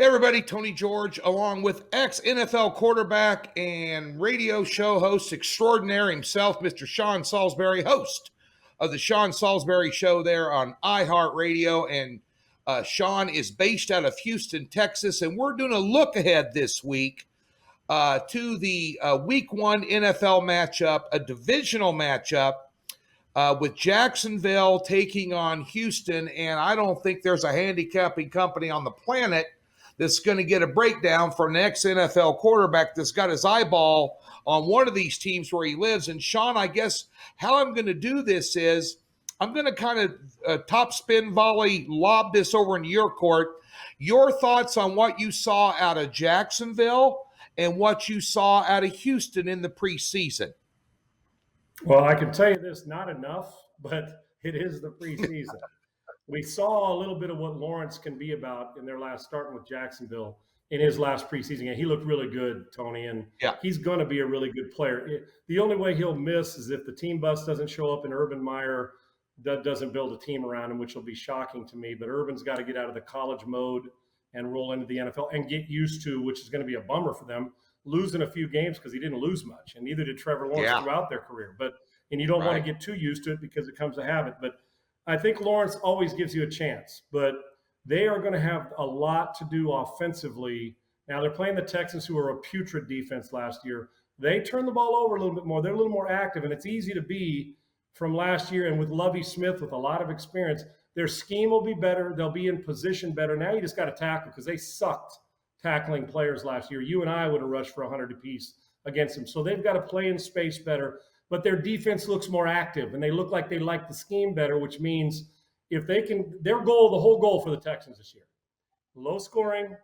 Hey everybody, Tony George, along with ex-NFL quarterback and radio show host extraordinaire himself, Mr. Sean Salisbury, host of the Sean Salisbury Show there on iHeartRadio. And Sean is based out of Houston, Texas, and we're doing a look ahead this week to the Week 1 NFL matchup, a divisional matchup with Jacksonville taking on Houston. And I don't think there's a handicapping company on the planet that's going to get a breakdown from an ex-NFL quarterback that's got his eyeball on one of these teams where he lives. And Sean, I guess how I'm going to do this is I'm going to kind of top spin volley lob this over into your court. Your thoughts on what you saw out of Jacksonville and what you saw out of Houston in the preseason. Well, I can tell you this, not enough, but it is the preseason. We saw a little bit of what Lawrence can be about in their last starting with Jacksonville in his last preseason game. He looked really good, Tony, and he's going to be a really good player. The only way he'll miss is if the team bus doesn't show up and Urban Meyer doesn't build a team around him, which will be shocking to me. But Urban's got to get out of the college mode and roll into the NFL and get used to, which is going to be a bummer for them, losing a few games because he didn't lose much, and neither did Trevor Lawrence throughout their career. And you don't want to get too used to it because it becomes a habit. But I think Lawrence always gives you a chance, but they are going to have a lot to do offensively. Now they're playing the Texans, who are a putrid defense last year. They turn the ball over a little bit more. They're a little more active, and it's easy to be from last year. And with Lovie Smith, with a lot of experience, their scheme will be better. They'll be in position better. Now you just got to tackle because they sucked tackling players last year. You and I would have rushed for 100 apiece against them. So they've got to play in space better. But their defense looks more active, and they look like they like the scheme better, which means if they can, the whole goal for the Texans this year, low scoring,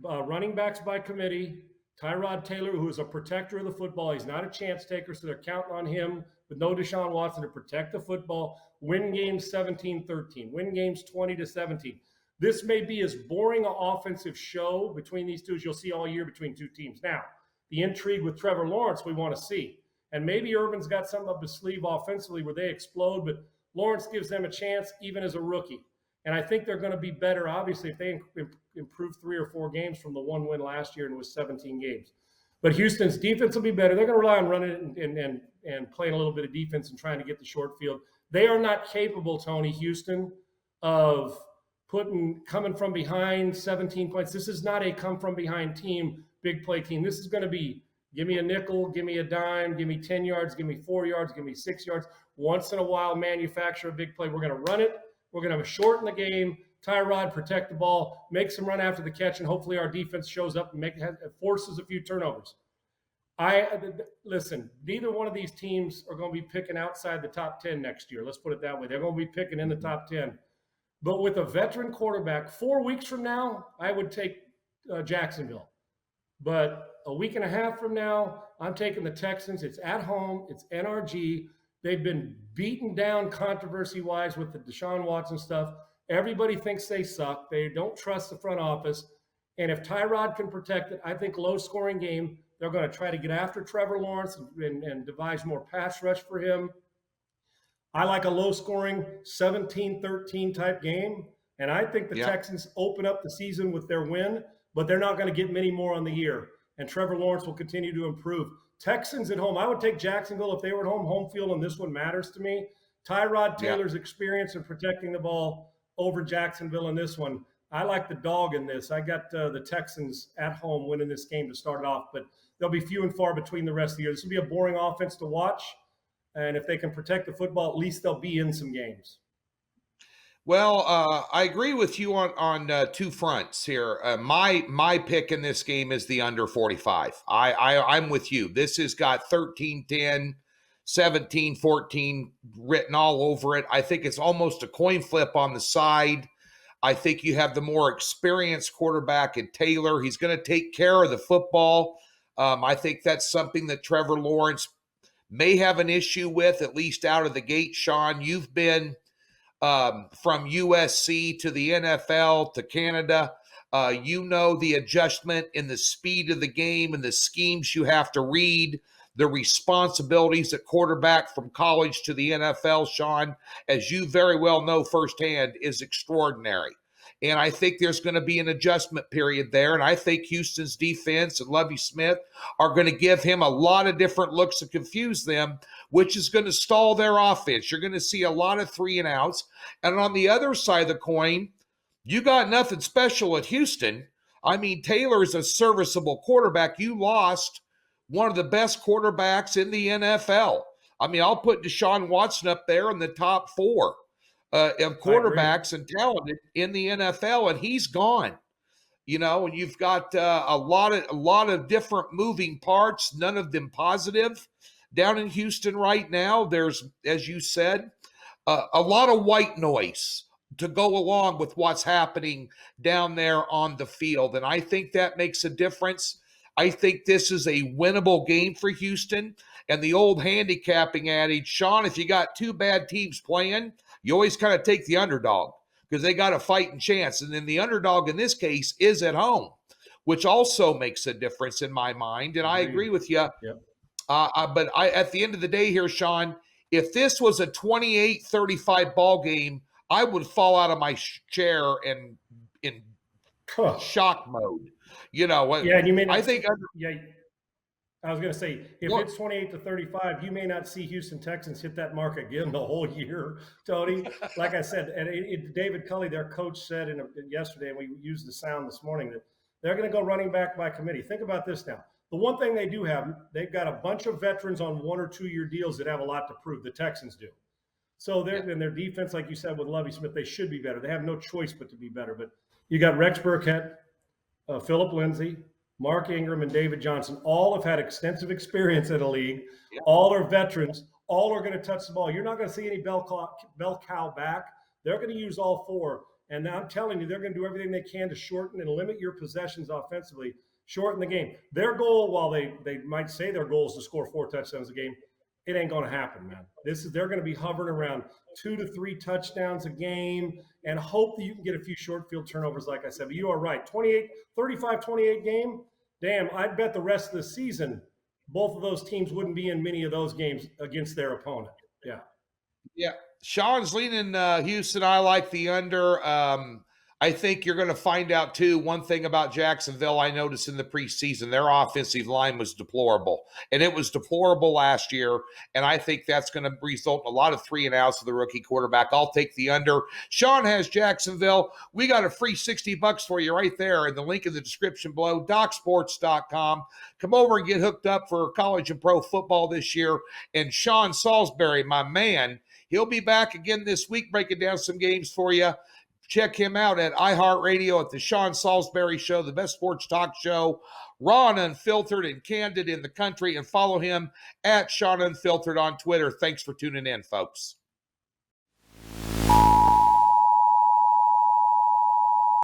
running backs by committee, Tyrod Taylor, who is a protector of the football. He's not a chance taker, so they're counting on him with no Deshaun Watson to protect the football, win games 17-13, win games 20-17. This may be as boring an offensive show between these two as you'll see all year between two teams. Now, the intrigue with Trevor Lawrence we want to see. And maybe Urban's got something up his sleeve offensively where they explode, but Lawrence gives them a chance even as a rookie. And I think they're going to be better, obviously, if they improve 3 or 4 games from the one win last year and it was 17 games. But Houston's defense will be better. They're going to rely on running it and playing a little bit of defense and trying to get the short field. They are not capable, Tony, Houston, of coming from behind 17 points. This is not a come-from-behind team, big play team. This is going to be give me a nickel, give me a dime, give me 10 yards, give me 4 yards, give me 6 yards. Once in a while, manufacture a big play. We're going to run it. We're going to shorten the game. Tyrod, protect the ball, make some run after the catch, and hopefully our defense shows up and forces a few turnovers. Listen, neither one of these teams are going to be picking outside the top 10 next year. Let's put it that way. They're going to be picking in the top 10. But with a veteran quarterback, 4 weeks from now, I would take Jacksonville. But a week and a half from now, I'm taking the Texans. It's at home. It's NRG. They've been beaten down controversy-wise with the Deshaun Watson stuff. Everybody thinks they suck. They don't trust the front office. And if Tyrod can protect it, I think low-scoring game. They're going to try to get after Trevor Lawrence and devise more pass rush for him. I like a low-scoring 17-13 type game. And I think the Texans open up the season with their win, but they're not going to get many more on the year. And Trevor Lawrence will continue to improve. Texans at home. I would take Jacksonville if they were at home. Home field on this one matters to me. Tyrod Taylor's experience in protecting the ball over Jacksonville in this one. I like the dog in this. I got the Texans at home winning this game to start it off, but they'll be few and far between the rest of the year. This will be a boring offense to watch. And if they can protect the football, at least they'll be in some games. Well, I agree with you on 2 fronts here. My pick in this game is the under 45. I'm with you. This has got 13-10, 17-14 written all over it. I think it's almost a coin flip on the side. I think you have the more experienced quarterback in Taylor. He's going to take care of the football. I think that's something that Trevor Lawrence may have an issue with, at least out of the gate. Sean, you've been from USC to the NFL to Canada. You know the adjustment in the speed of the game and the schemes you have to read, the responsibilities at quarterback from college to the NFL, Sean, as you very well know firsthand, is extraordinary. And I think there's going to be an adjustment period there. And I think Houston's defense and Lovie Smith are going to give him a lot of different looks to confuse them, which is going to stall their offense. You're going to see a lot of 3-and-outs. And on the other side of the coin, you got nothing special at Houston. I mean, Taylor's a serviceable quarterback. You lost one of the best quarterbacks in the NFL. I mean, I'll put Deshaun Watson up there in the top 4 of quarterbacks and talented in the NFL, and he's gone. And you've got a lot of different moving parts, none of them positive. Down in Houston right now, there's, as you said, a lot of white noise to go along with what's happening down there on the field, and I think that makes a difference. I think this is a winnable game for Houston. And the old handicapping adage, Sean, if you got 2 bad teams playing, you always kind of take the underdog because they got a fighting chance. And then the underdog in this case is at home, which also makes a difference in my mind. And I agree with you. Yep. But at the end of the day here, Sean, if this was a 28-35 ball game, I would fall out of my chair and in shock mode. Yeah, and you may not, I think. I was going to say, if it's 28-35, you may not see Houston Texans hit that mark again the whole year, Tony. Like I said, and David Culley, their coach, said yesterday, and we used the sound this morning, that they're going to go running back by committee. Think about this now. The one thing they do have, they've got a bunch of veterans on 1 or 2 year deals that have a lot to prove. The Texans do. So in their defense, like you said, with Lovie Smith, they should be better. They have no choice but to be better. But you got Rex Burkhead, Philip Lindsay, Mark Ingram, and David Johnson. All have had extensive experience in the league. Yeah. All are veterans. All are going to touch the ball. You're not going to see any bell cow back. They're going to use all 4. And I'm telling you, they're going to do everything they can to shorten and limit your possessions offensively, shorten the game. Their goal, while they might say their goal is to score 4 touchdowns a game, it ain't going to happen, man. They're going to be hovering around 2 to 3 touchdowns a game and hope that you can get a few short field turnovers, like I said. But you are right. 35-28 game, damn, I'd bet the rest of the season both of those teams wouldn't be in many of those games against their opponent. Yeah. Yeah. Sean's leaning Houston. I like the under. I think you're going to find out, too, one thing about Jacksonville I noticed in the preseason. Their offensive line was deplorable, and it was deplorable last year, and I think that's going to result in a lot of 3-and-outs for the rookie quarterback. I'll take the under. Sean has Jacksonville. We got a free $60 for you right there, and the link in the description below, DocSports.com. Come over and get hooked up for college and pro football this year, and Sean Salisbury, my man, he'll be back again this week breaking down some games for you. Check him out at iHeartRadio at the Sean Salisbury Show, the best sports talk show, raw and unfiltered and candid in the country. And follow him at Sean Unfiltered on Twitter. Thanks for tuning in, folks.